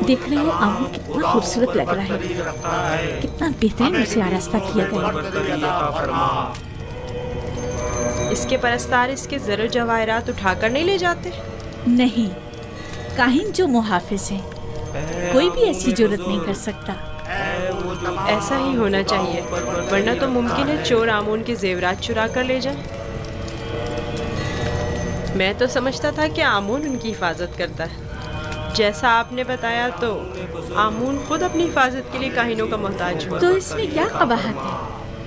देख रहे हैं आमून कितना खूबसूरत लग रहा है, कितना बेहतरीन उसे आरास्ता किया गया। इसके परस्तार इसके ज़र जवाहरात उठाकर नहीं ले जाते? नहीं, काहिन जो मुहाफिज हैं, कोई भी ऐसी जुर्रत नहीं कर सकता। ऐसा ही होना चाहिए, वरना तो मुमकिन है चोर आमून के जेवरात चुरा कर ले जाए। मैं तो समझता था कि आमून उनकी हिफाजत करता है। जैसा आपने बताया तो आमून खुद अपनी हिफाजत के लिए काहिनों का मोहताज हुआ। तो इसमें क्या कबाहत है?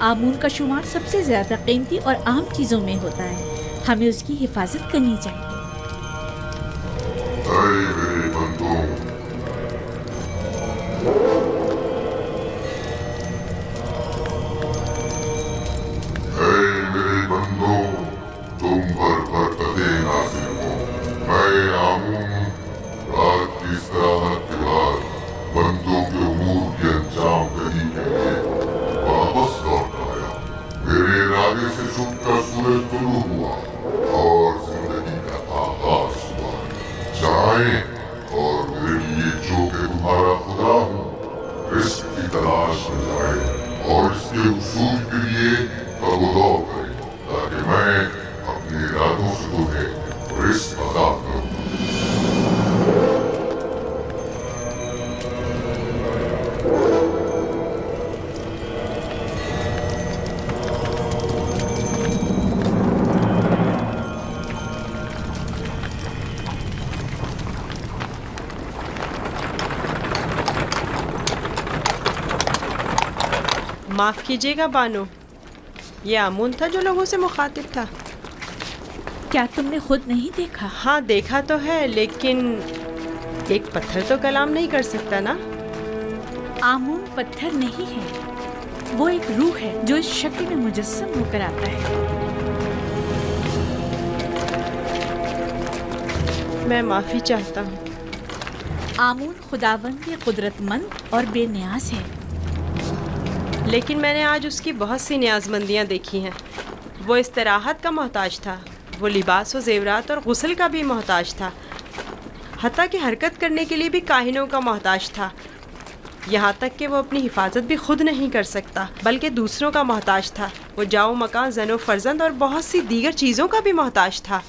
आमून का शुमार सबसे ज्यादा कीमती और आम चीजों में होता है, हमें उसकी हिफाजत करनी चाहिए। मेरे बंदों, तुम पर कदे नाज़िल हो। मैं आमून रात की इस्तराहत के बाद बंदों के उमूर के अंजाम दही के लिए वापस लौट आया। मेरे इरादे से छुपकर सूरज तुलू हुआ और जिंदगी का आगाज हुआ। जाएं और मेरे लिए जो कि तुम्हारा खुदा हूँ, रिस्क की तलाश में जाए और इसके उसूल के लिए तगदौ करें, ताकि मैं अपने इरादों से तुम्हें रिस्क अदा करूं। माफ़ कीजिएगा बानो, ये आमून था जो लोगों से मुखातिब था। क्या तुमने खुद नहीं देखा? हाँ, देखा तो है, लेकिन एक पत्थर तो कलाम नहीं कर सकता ना। आमून पत्थर नहीं है, वो एक रूह है जो इस शक्ल में मुजस्सम होकर आता है। मैं माफ़ी चाहता हूँ। आमून खुदावंद कुदरतमंद और बेनियाज है, लेकिन मैंने आज उसकी बहुत सी न्याज़मंदियाँ देखी हैं। वो इस्तराहत का मोहताज था, वो लिबास व ज़ेवरात और गुस्ल का भी मोहताज था, हत्ता कि हरकत करने के लिए भी काहिनों का मोहताज था। यहाँ तक कि वो अपनी हिफाजत भी खुद नहीं कर सकता, बल्कि दूसरों का मोहताज था। वो जाओ मकान, ज़नो फर्जंद और बहुत सी दीगर चीज़ों का भी मोहताज था।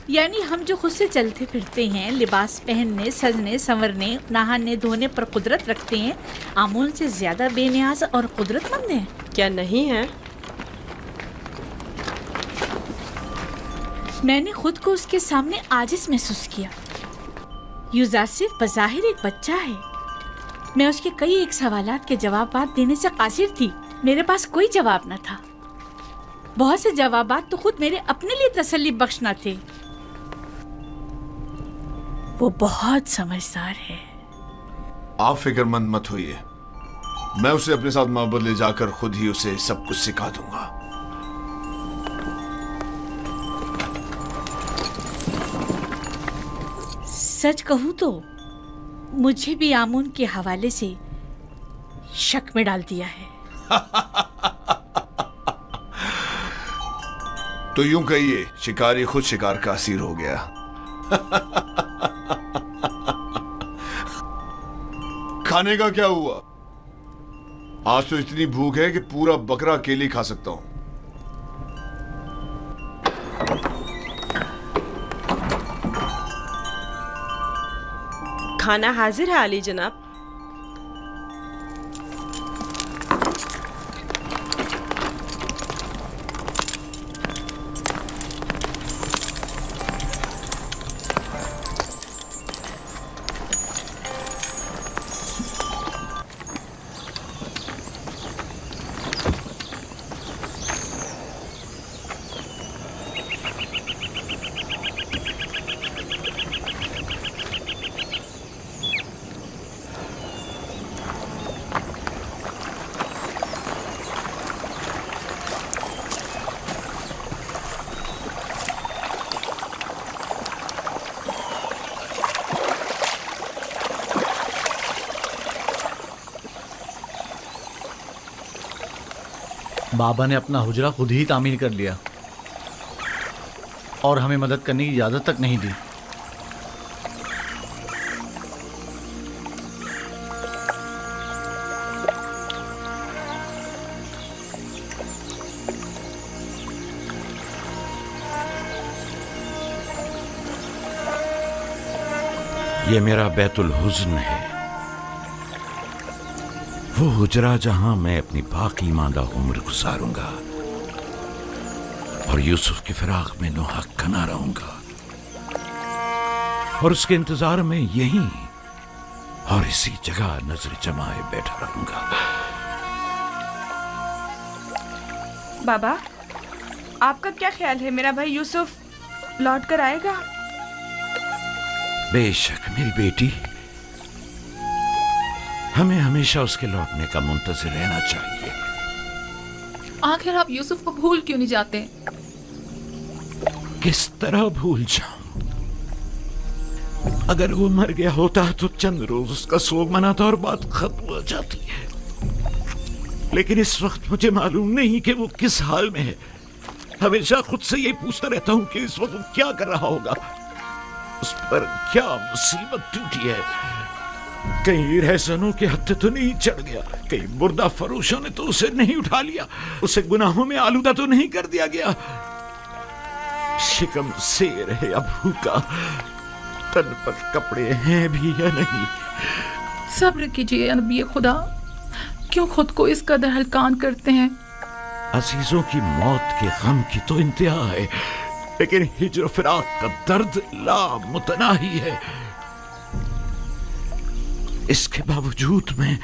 यानी हम जो खुद से चलते फिरते हैं, लिबास पहनने, सजने, संवरने, नहाने धोने पर कुदरत रखते हैं, आमून से ज्यादा बेनियाज और कुदरतमंद हैं? क्या नहीं है? मैंने खुद को उसके सामने आजिज़ महसूस किया। यूजासिफ बज़ाहिर एक बच्चा है। मैं उसके कई एक सवालात के जवाब देने से कासिर थी। मेरे पास कोई जवाब न था। बहुत से जवाबात तो खुद मेरे अपने लिए तसल्ली बख्श न थे। वो बहुत समझदार है। आप फिक्रमंद मत होइए, मैं उसे अपने साथ माबद ले जाकर खुद ही उसे सब कुछ सिखा दूंगा। सच कहूं तो मुझे भी आमून के हवाले से शक में डाल दिया है। तो यूं कहिए, शिकारी खुद शिकार का असीर हो गया। खाने का क्या हुआ? आज तो इतनी भूख है कि पूरा बकरा अकेले ही खा सकता हूं। खाना हाजिर है आली जनाब। बाबा ने अपना हुजरा खुद ही तामीर कर लिया और हमें मदद करने की इजाज़त तक नहीं दी। ये मेरा बैतुल हुज़्न है, वो हुजरा जहां मैं अपनी बाकी मांदा उम्र गुजारूंगा और यूसुफ की फिराक में नोहक ना रहूंगा और उसके इंतजार में यहीं और इसी जगह नजर जमाए बैठा रहूंगा। बाबा, आपका क्या ख्याल है, मेरा भाई यूसुफ लौट कर आएगा? बेशक मेरी बेटी, हमें हमेशा उसके लौटने का मुंतज़िर रहना चाहिए। आखिर आप यूसुफ को भूल क्यों नहीं जाते? किस तरह भूल जाऊं? अगर वो मर गया होता तो चंद रोज उसका सोग मनाता और बात खत्म हो जाती है, लेकिन इस वक्त मुझे मालूम नहीं कि वो किस हाल में है। हमेशा खुद से यही पूछता रहता हूं कि इस वक्त वो क्या कर रहा होगा, उस पर क्या मुसीबत टूटी है। कहीं रहसनों के हत्थे तो नहीं चढ़ गया, कहीं मुर्दा फरोशों ने तो उसे नहीं उठा लिया, उसे गुनाहों में आलूदा तो नहीं कर दिया गया। शिकम से रहे या भूखा, तन पर कपड़े हैं भी या नहीं। सब्र कीजिए नबी खुदा, क्यों खुद को इस कदर हलकान करते हैं? अजीजों की मौत के गम की तो इंतहा है, लेकिन हिज्र फिराक का दर्द लामुतनाही है। इसके बावजूद मैं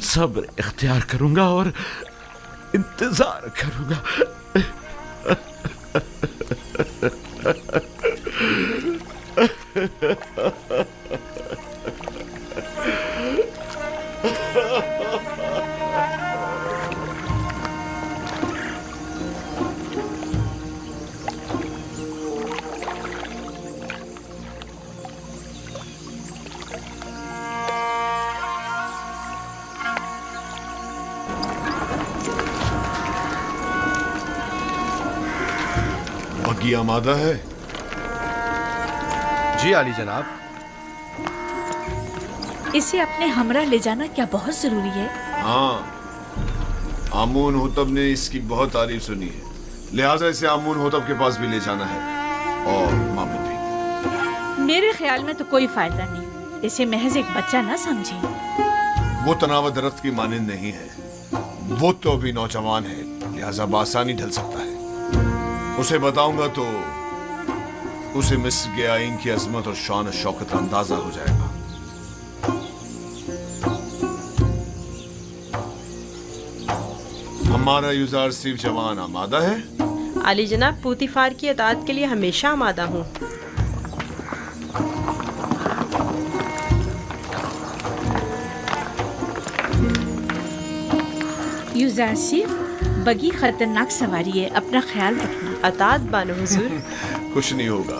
सब्र इख्तियार करूंगा और इंतजार करूंगा। बग्गी आमादा है? जी आली जनाब। इसे अपने हमरा ले जाना क्या बहुत जरूरी है? हाँ, आमून होतब ने इसकी बहुत तारीफ सुनी है, लिहाजा इसे आमून होतब के पास भी ले जाना है और मामद भी। मेरे ख्याल में तो कोई फायदा नहीं, इसे महज एक बच्चा ना समझिए। वो तनाव दरख्त की मानिंद नहीं है, वो तो अभी नौजवान है, लिहाजा बासानी ढल सकता है। उसे बताऊंगा तो उसे मिस्र के आइन की अजमत और शान शौकत का अंदाजा हो जाएगा। हमारा यूजार सिर्फ जवान आमादा है? आली जनाब, पूतीफार की अतात के लिए हमेशा आमादा हूँ। यूजार सिर्फ बगी खतरनाक सवारी है, अपना ख्याल रखना। अतात बानो हुजूर। कुछ नहीं होगा,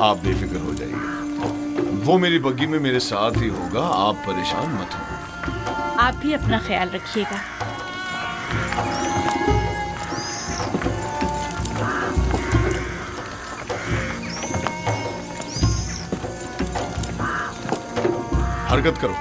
आप बेफिक्र हो जाइए, वो मेरी बग्गी में मेरे साथ ही होगा, आप परेशान मत हो। आप भी अपना ख्याल रखिएगा। हरकत करो।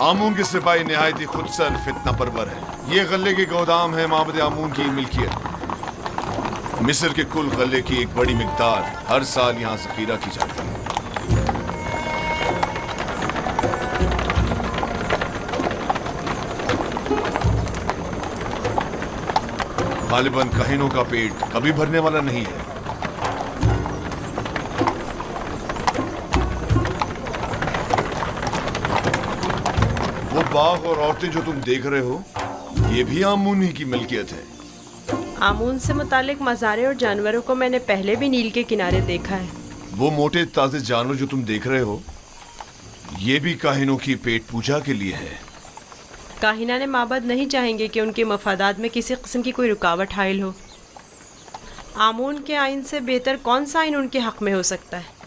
आमून के सिपाही निहायत ही खुदसर फितना परवर है। ये गल्ले के गोदाम है माबद आमून की मिल्कियत। मिस्र के कुल गल्ले की एक बड़ी मिकदार हर साल यहाँ जखीरा की जाती है। गालिबन कहीनों का पेट कभी भरने वाला नहीं है। वो बाग और औरतें जो तुम देख रहे हो, ये भी आमून ही की मिल्कियत है। आमून से मुतालिक मज़ारे और जानवरों को मैंने पहले भी नील के किनारे देखा है। वो मोटे ताजे जानवर जो तुम देख रहे हो, ये भी काहिनों की पेट पूजा के लिए है। काहिना ने माबद नहीं चाहेंगे कि उनके मफादात में किसी किस्म की कोई रुकावट हाइल हो। आमून के आइन से बेहतर कौन सा आइन उनके हक में हो सकता है?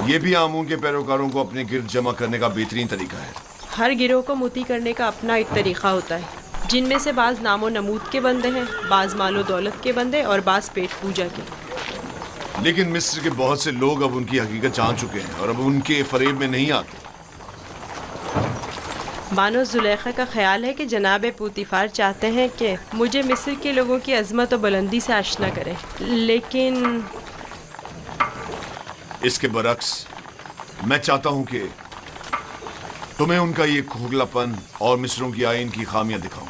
ये भी आमून के पैरोकारों को अपने गिर्द जमा करने का बेहतरीन तरीका है। हर गिरोह को मोती करने का अपना एक तरीका होता है, जिनमें से बाज नामो नमूद के बंदे हैं, बाज मालो दौलत के बंदे और बाज पेट पूजा के। लेकिन मिस्र के बहुत से लोग अब उनकी हकीकत जान चुके हैं और अब उनके फरेब में नहीं आते। बानो जुलेखा का ख्याल है कि जनाब पूतीफार चाहते हैं कि मुझे मिस्र के लोगों की अजमत और बुलंदी से आशना करें, लेकिन इसके बरक्स मैं चाहता हूं कि तुम्हें उनका ये खोखलापन और मिस्रों की आइन की खामियां दिखाऊं।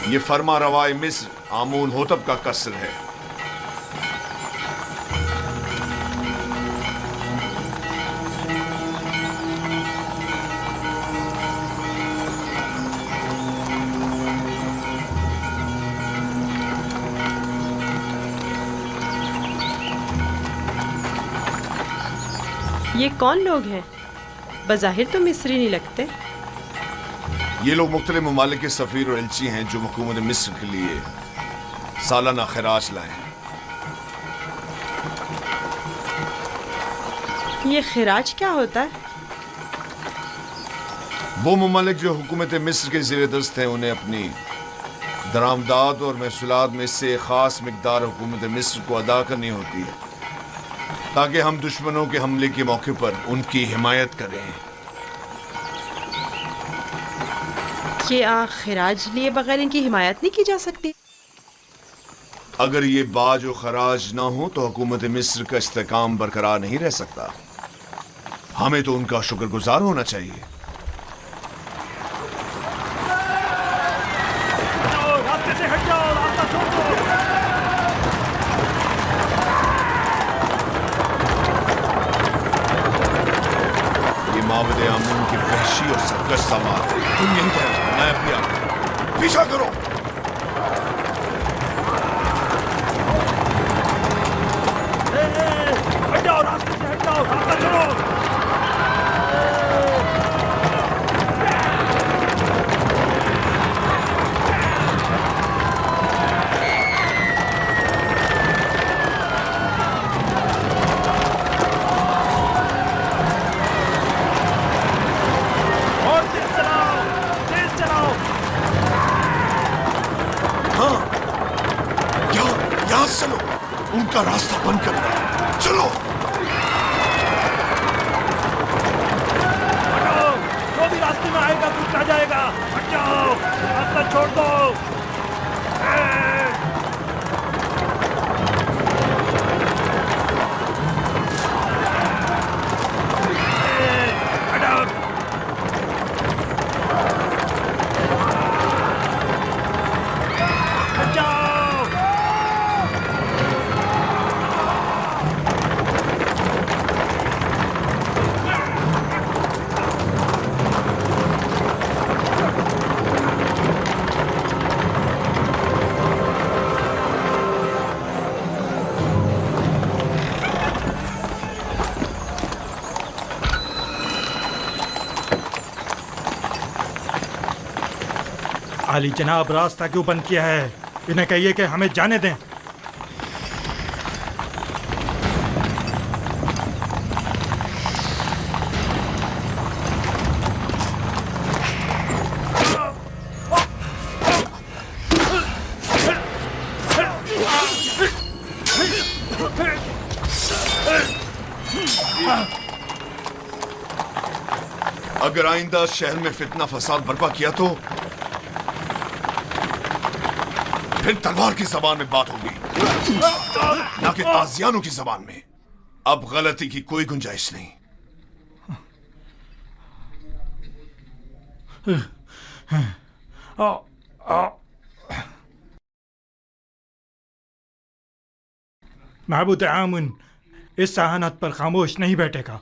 ये फरमा रवाए मिस्र आमून होतब का कसर है। ये कौन लोग हैं? बज़ाहिर तो मिस्री नहीं लगते। ये लोग मुख्तलिफ ममालिक के सफ़ीर और एल्ची हैं जो हुकूमत मिस्र के लिए सालाना खराज लाए हैं। ये खिराज क्या होता है? वो ममालिक जो हुकूमत मिस्र के ज़ेर दस्त हैं उन्हें अपनी दरामदाद और महसूलात में से ख़ास मिकदार हुकूमत मिस्र को अदा करनी होती है ताकि हम दुश्मनों के हमले के मौके पर उनकी हिमायत करें। क्या खिराज लिए बगैर इनकी हिमायत नहीं की जा सकती? अगर ये बाज और खराज ना हो तो हुकूमत मिस्र का इस्तेकाम बरकरार नहीं रह सकता। हमें तो उनका शुक्रगुजार होना चाहिए। रास्ते से हट जाओ, रास्ता छोड़ दो। ये माबद आमून की वहशी और सरकश समाज है। तुम यहीं ठहरो, मैं अभी आता हूं। पीछा करो। हट जाओ, रास्ते से हट जाओ, रास्ता छोड़ो। और तेज चलाओ, तेज चलाओ। हाँ, यहाँ चलो, उनका रास्ता बंद कर दो। चलो। हटो, जो भी रास्ते में आएगा कुछ आ जाएगा। हट जाओ, रास्ता छोड़ दो। हटो। हट जाओ। आली जनाब, रास्ता क्यों बंद किया है? इन्हें कहिए कि हमें जाने दें। अगर आइंदा शहर में फितना फसाद बर्पा किया तो फिर तलवार की जबान में बात होगी, ना कि ताजियानों की जबान में। अब गलती की कोई गुंजाइश नहीं। महबूद आमुन इस सहानत पर खामोश नहीं बैठेगा।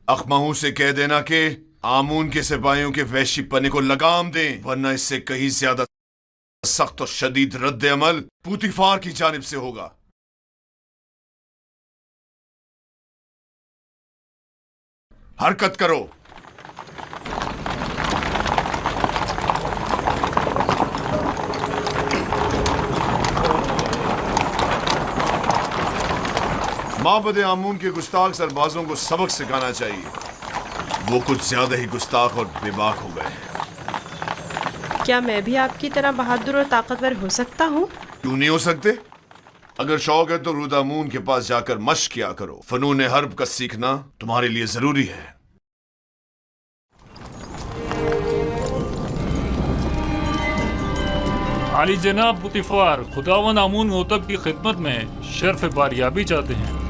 अखमाहू से कह देना कि आमून के सिपाहियों के वहशी पने को लगाम दें, वरना इससे कहीं ज्यादा सख्त और शदीद रद्द अमल पूतिफार की जानिब से होगा। हरकत करो। माबद आमून के गुस्ताख सरबाजों को सबक सिखाना चाहिए। वो कुछ ज्यादा ही गुस्ताख और बेबाक हो गए हैं। क्या मैं भी आपकी तरह बहादुर और ताकतवर हो सकता हूँ? क्यों नहीं हो सकते? अगर शौक है तो रुदामून के पास जाकर मश्क किया करो। फनून हर्ब का सीखना तुम्हारे लिए जरूरी है। आली जनाब पुतिफार, खुदावन आमून मोतब की खिदमत में शर्फ बारियाबी चाहते हैं।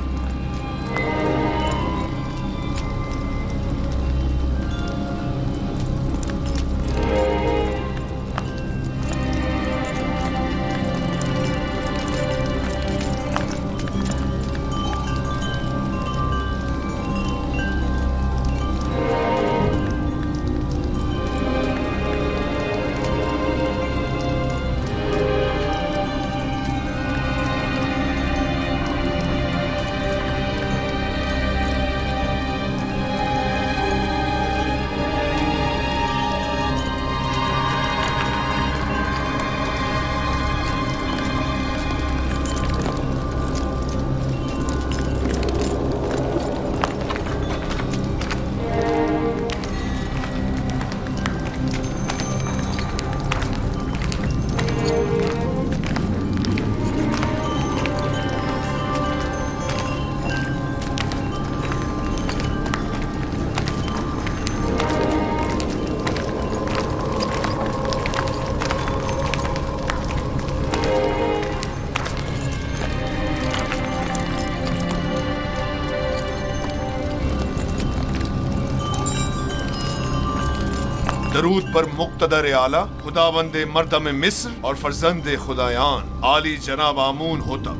दरूद पर मुक्तदर आला खुदावंद मर्दम मिस्र और फर्जंद खुदायान आली जनाब आमून होता।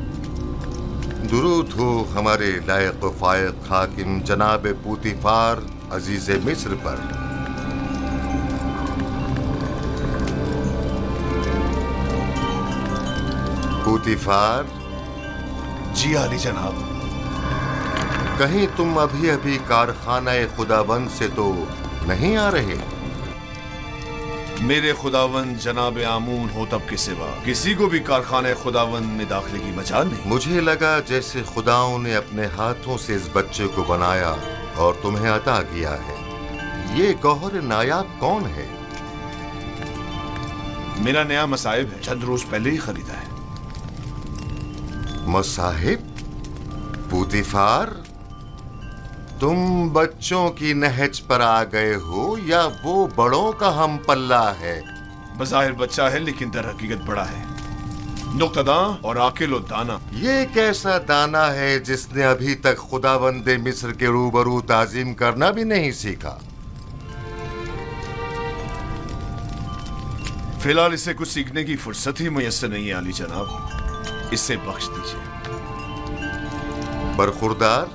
दुरूद हो हमारे लायक फायक हाकिम जनाब पूतिफार अजीज मिस्र पर। पूतिफार जी आली जनाब। कहीं तुम अभी अभी कारखाना खुदावंद से तो नहीं आ रहे? मेरे खुदावंद जनाब आमून होतब के सिवा किसी को भी कारखाने खुदावंद में दाखिले की मजाल नहीं। मुझे लगा जैसे खुदाओं ने अपने हाथों से इस बच्चे को बनाया और तुम्हें अता किया है। ये गौहर नायाब कौन है? मेरा नया मसाहिब है, चंद रोज पहले ही खरीदा है। मसाहिब? पूतिफार, तुम बच्चों की नहज पर आ गए हो या वो बड़ों का हम पल्ला है? बज़ाहिर बच्चा है लेकिन दर हकीकत बड़ा है, नुक्तदा और आकिल और दाना। ये कैसा दाना है जिसने अभी तक खुदावंदे मिस्र के रूबरू ताजीम करना भी नहीं सीखा? फिलहाल इसे कुछ सीखने की फुर्सत ही मुयस्सर नहीं है आली जनाब, इसे बख्श दीजिए। बरखुरदार,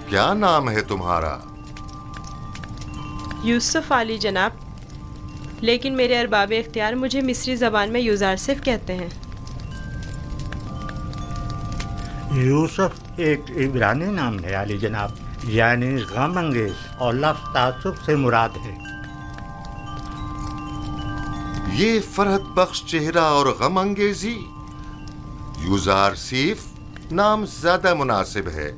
क्या नाम है तुम्हारा? यूसुफ आली जनाब, लेकिन मेरे अरबाब इख्तियार मुझे मिस्री ज़बान में यूजारसिफ कहते हैं। यूसुफ एक इब्रानी नाम है आली जनाब, यानी गम अंगेज, और लफ्ज़ तासुब से मुराद है। ये फरहत बख्श चेहरा और गम अंगेजी, यूजारसिफ नाम ज्यादा मुनासिब है।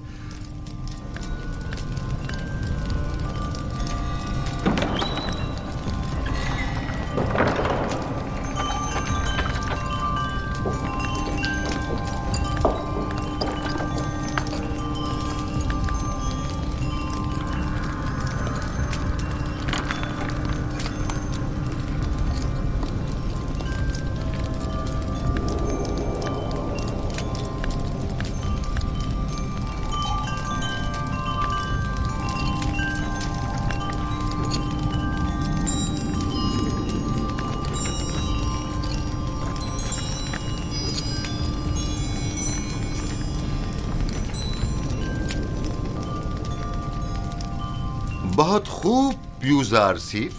बहुत खूब यूज़ारसीफ।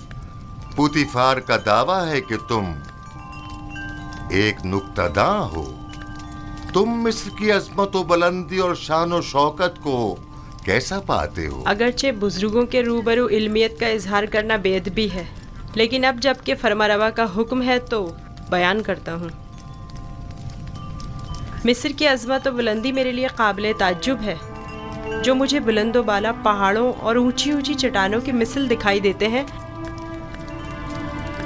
पुतिफार का दावा है कि तुम एक नुक्तादां हो। तुम मिस्र की अजमत व बुलंदी और शान व शौकत को कैसा पाते हो? अगरचे बुजुर्गों के रूबरू इल्मियत का इजहार करना बेअदबी है, लेकिन अब जबकि फरमारवा का हुक्म है तो बयान करता हूँ। मिस्र की अजमत व बुलंदी मेरे लिए काबिल ताज्जुब है। जो मुझे बुलंदो बाला पहाड़ों और ऊंची ऊंची चट्टानों की मिसल दिखाई देते हैं,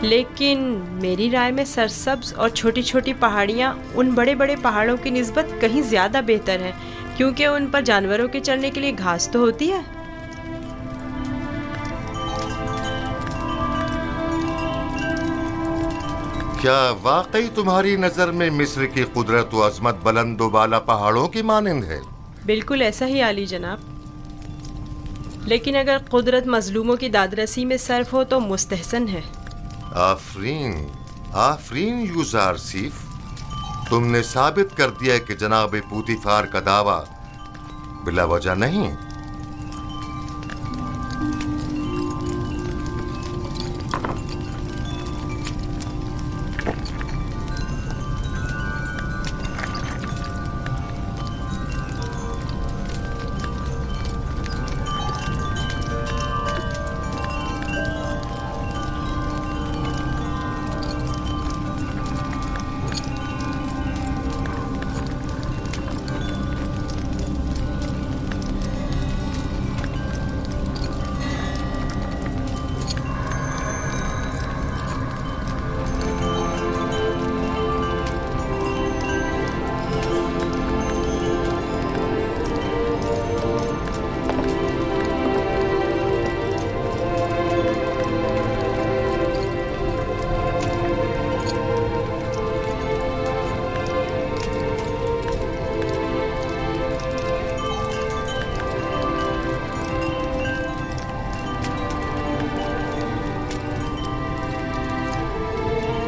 लेकिन मेरी राय में सरसब्ज और छोटी छोटी पहाड़ियाँ उन बड़े बड़े पहाड़ों की निस्बत कहीं ज़्यादा बेहतर हैं, क्योंकि उन पर जानवरों के चलने के लिए घास तो होती है। क्या वाकई तुम्हारी नजर में मिस्र की कुदरत व अजमत बुलंदो बाला पहाड़ों की मानिंद है? बिल्कुल ऐसा ही आली जनाब, लेकिन अगर कुदरत मजलूमों की दादरसी में सर्फ हो तो मुस्तहसन है। आफरीन, आफरीन यूज़ारसीफ, तुमने साबित कर दिया कि जनाब पुतिफार का दावा बिला वजह नहीं।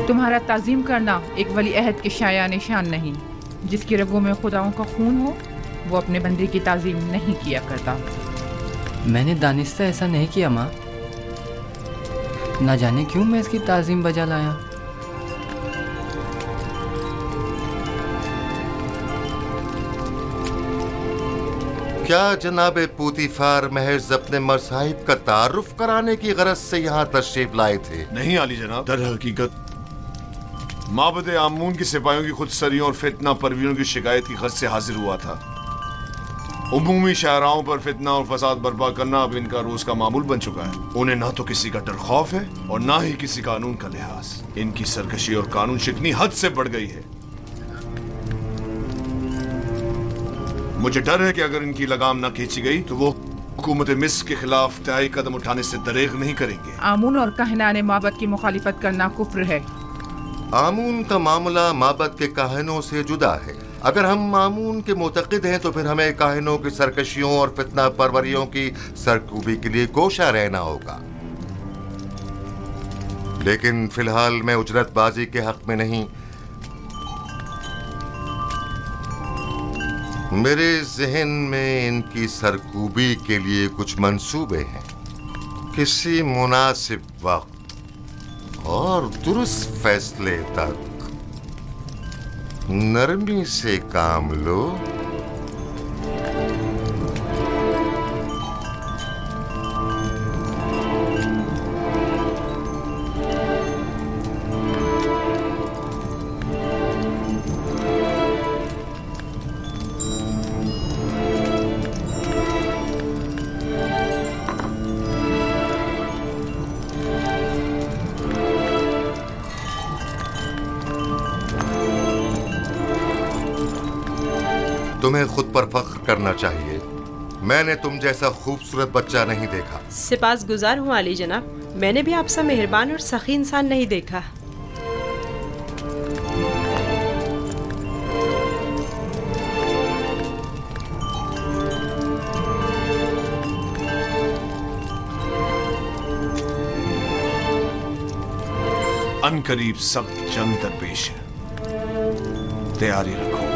तुम्हारा ताज़ीम करना एक वली अहद के शाया निशान नहीं। जिसकी रगों में खुदाओं का खून हो वो अपने बंदे की ताज़ीम नहीं किया करता। मैंने दानिस्ता ऐसा नहीं किया माँ, ना जाने क्यों मैं इसकी ताज़ीम बजा लाया। क्या जनाब पुतिफार महज अपने मसाहिब का तारुफ कराने की गरज से यहाँ तशरीफ लाए थे? नहीं आली जनाब, दर हकीकत माबद आमून की सिपाहियों की खुदसरियों और फितना परवीरों की शिकायत की गर्ज से हाजिर हुआ था। उमूमी शाहराओं पर फितना और फसाद बर्पा करना अब इनका रोज का मामूल बन चुका है। उन्हें ना तो किसी का डर खौफ है और ना ही किसी कानून का लिहाज। इनकी सरकशी और कानून शिकनी हद से बढ़ गई है। मुझे डर है कि अगर इनकी लगाम न खींची गई तो वो हुकूमत मिस्र के खिलाफ तय कदम उठाने से दरेग नहीं करेंगे। आमून और कहनाने माबद की मुखालिफत करना कुफ्र है। आमून का मामला माबद के काहिनों से जुदा है। अगर हम आमून के मुतक़िद हैं तो फिर हमें काहिनों की सरकशियों और फितना परवरियों की सरकूबी के लिए कोशा रहना होगा। लेकिन फिलहाल मैं उजरतबाजी के हक में नहीं। मेरे जहन में इनकी सरकूबी के लिए कुछ मंसूबे हैं। किसी मुनासिब वक्त और दुरुस्त फैसले तक नरमी से काम लो। तुम्हें खुद पर फख्र करना चाहिए। मैंने तुम जैसा खूबसूरत बच्चा नहीं देखा। सिपासगुजार हूँ आली जनाब, मैंने भी आपसा मेहरबान और सखी इंसान नहीं देखा। अनकरीब सख्त जंग दरपेश है, तैयारी रखो।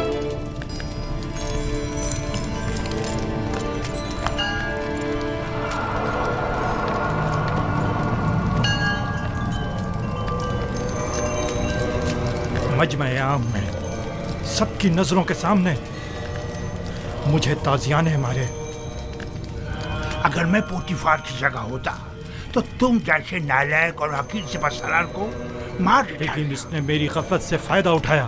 मजमे आम में सबकी नजरों के सामने मुझे ताजियाने मारे। अगर मैं पोतीफार की जगह होता तो तुम जैसे नालायक और हकीर सिपहसालार को मार देता। लेकिन इसने मेरी गफलत से फायदा उठाया।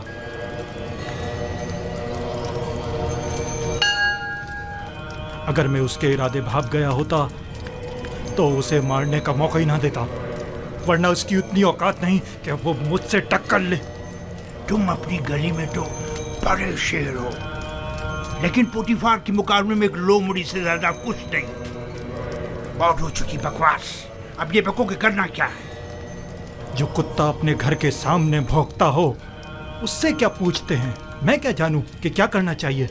अगर मैं उसके इरादे भाग गया होता तो उसे मारने का मौका ही ना देता, वरना उसकी उतनी औकात नहीं कि वो मुझसे टक्कर ले। तुम अपनी गली में तो बड़े शेर हो, लेकिन पोतीफार के मुकाबले में एक लोमड़ी से ज्यादा कुछ नहीं। बहुत हो चुकी बकवास, अब ये बको के करना क्या है? जो कुत्ता अपने घर के सामने भौंकता हो उससे क्या पूछते हैं? मैं क्या जानूं कि क्या करना चाहिए?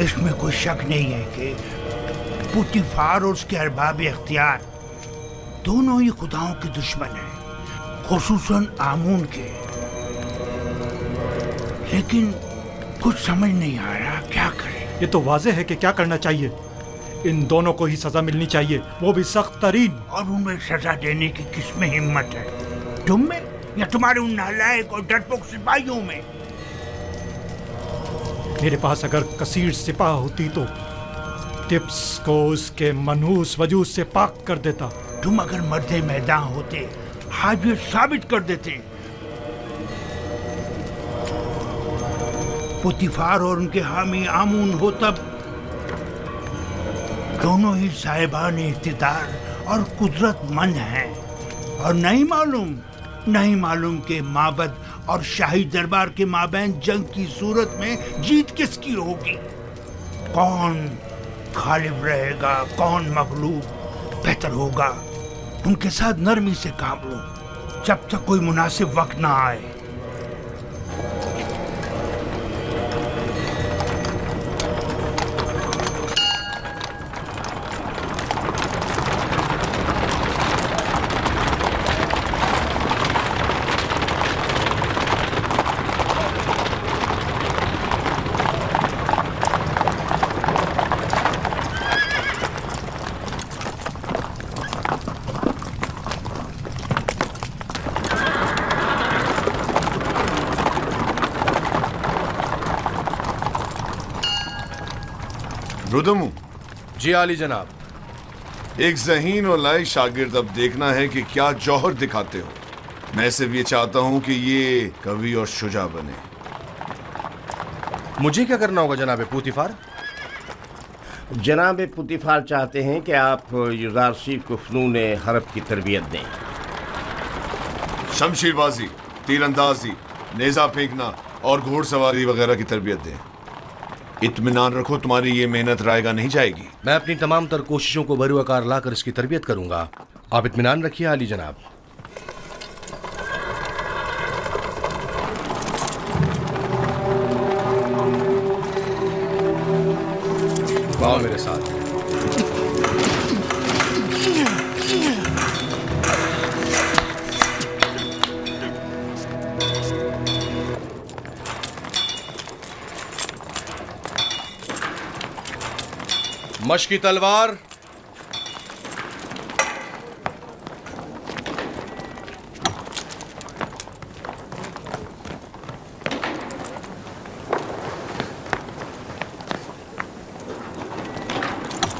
इसमें कोई शक नहीं है कि पोतीफार और उसके अरबाब इख्तियार दोनों ही खुदाओं के दुश्मन हैं, खुसूसन आमून के। लेकिन कुछ समझ नहीं आ रहा क्या करें। ये तो वाज़े है कि क्या करना चाहिए। इन दोनों को ही सजा मिलनी चाहिए, वो भी सख्त तरीन। और उन्हें सजा देने की किसमें हिम्मत है? तुम में या तुम्हारे उन नालायक और डरपोक सिपाहियों में? मेरे पास अगर कसीर सिपाह होती तो टिप्स को उसके मनहूस वजूद से पाक कर देता। तुम अगर मर्दे मैदान होते आज ये साबित कर देते। पोतीफार और उनके हामी आमून हो तब दोनों ही साहिबान इख्तिदार और कुदरतमंद हैं, और नहीं मालूम के माबद और शाही दरबार के माबैन जंग की सूरत में जीत किसकी होगी, कौन गालिब रहेगा, कौन मगलूब। बेहतर होगा उनके साथ नरमी से काम लो जब तक कोई मुनासिब वक्त ना आए। रुदमू। जी आली जनाब। एक ज़हीन और लायक शागिर्द अब देखना है कि क्या जौहर दिखाते हो। मैं सिर्फ ये चाहता हूं कि ये कवि और शुजा बने। मुझे क्या करना होगा जनाब पोतीफार? जनाब पोतीफार चाहते हैं कि आप युजारसीफ को फ़नून हरब की तरबियत दें। शमशीरबाजी, तीरंदाजी, नेज़ा फेंकना और घोड़सवारी वगैरह की तरबियत दें। इत्मीनान रखो, तुम्हारी ये मेहनत रायगा नहीं जाएगी। मैं अपनी तमाम तर कोशिशों को बरूआकार लाकर इसकी तरबियत करूंगा। आप इत्मीनान रखिए आली जनाब। आओ मेरे साथ। मशकी तलवार,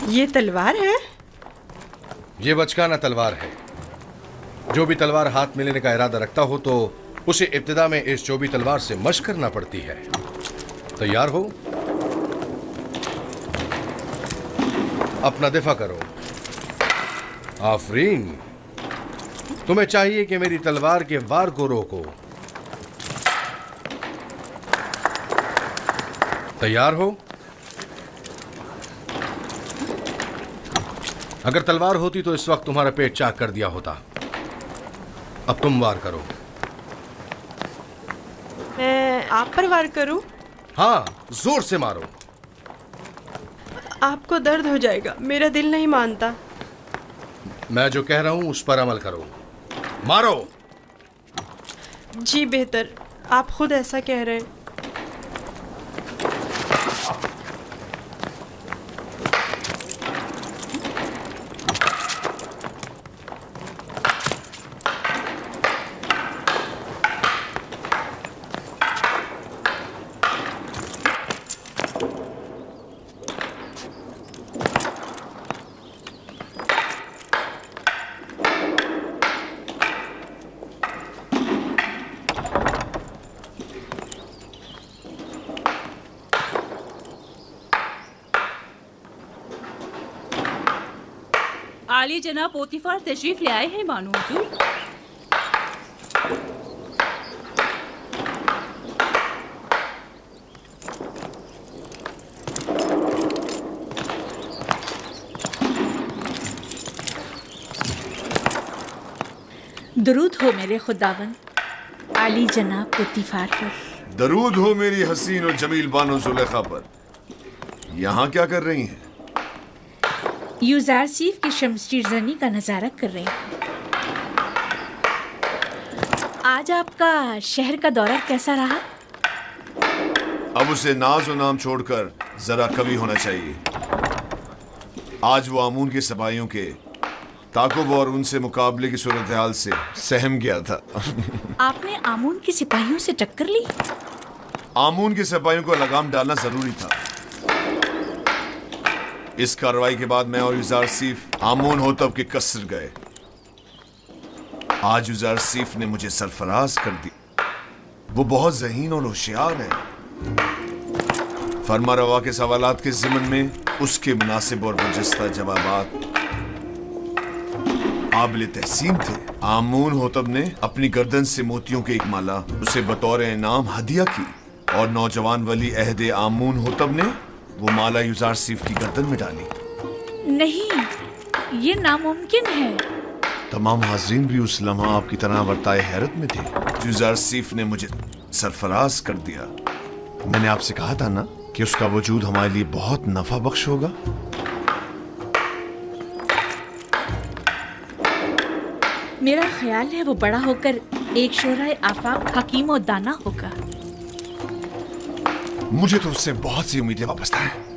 ये तलवार है? ये बचकाना तलवार है। जो भी तलवार हाथ में लेने का इरादा रखता हो तो उसे इब्तिदा में इस चौबी तलवार से मशक करना पड़ती है। तैयार हो? अपना दिफा करो। आफरीन, तुम्हें चाहिए कि मेरी तलवार के वार को रोको। तैयार हो? अगर तलवार होती तो इस वक्त तुम्हारा पेट चाक कर दिया होता। अब तुम वार करो। मैं आप पर वार करूं? हाँ, जोर से मारो। आपको दर्द हो जाएगा, मेरा दिल नहीं मानता। मैं जो कह रहा हूं उस पर अमल करो। मारो। जी बेहतर, आप खुद ऐसा कह रहे हैं। आली जनाब पोतीफार तशरीफ ले आए हैं बानो हुजूर। दरूद हो मेरे खुदावन आली जनाब पोतीफार पर। दरूद हो मेरी हसीन और जमील बानो जुलेखा पर। यहाँ क्या कर रही हैं? यूजारसीफ की शमशीरजनी का नजारा कर रहे हैं। आज आपका शहर का दौरा कैसा रहा? अब उसे नाज और नाम छोड़कर जरा कवि होना चाहिए। आज वो आमून के सिपाहियों के ताकुब और उनसे मुकाबले की सूरत हाल से सहम गया था। आपने आमून के सिपाहियों से टक्कर ली? आमून के सिपाहियों को लगाम डालना जरूरी था। इस कार्रवाई के बाद मैं और यूजारसीफ आमून होतब के कसर गए। आज यूजारसीफ ने मुझे सरफराज कर दी। वो बहुत ज़हीन और होशियार है। फरमा रवा के सवालात के ज़िमन में उसके मुनासिब और बरजस्ता जवाबात काबिल तहसीन थे। आमून होतब ने अपनी गर्दन से मोतियों की एक माला उसे बतौर इनाम हदिया की और नौजवान वली अहदे आमून होतब ने वो माला यूजारसीफ की गर्दन में डाली। नहीं, ये नामुमकिन है। तमाम हाजरीन भी उस लम्हा आपकी तरह वर्ताए हैरत में थे। यूजारसीफ ने मुझे सरफराज कर दिया। मैंने आपसे कहा था ना कि उसका वजूद हमारे लिए बहुत नफा बख्श होगा। मेरा ख्याल है वो बड़ा होकर एक शोराए आफाक हकीम और दाना होगा। मुझे तो उससे बहुत सी उम्मीदें वाबस्ता हैं।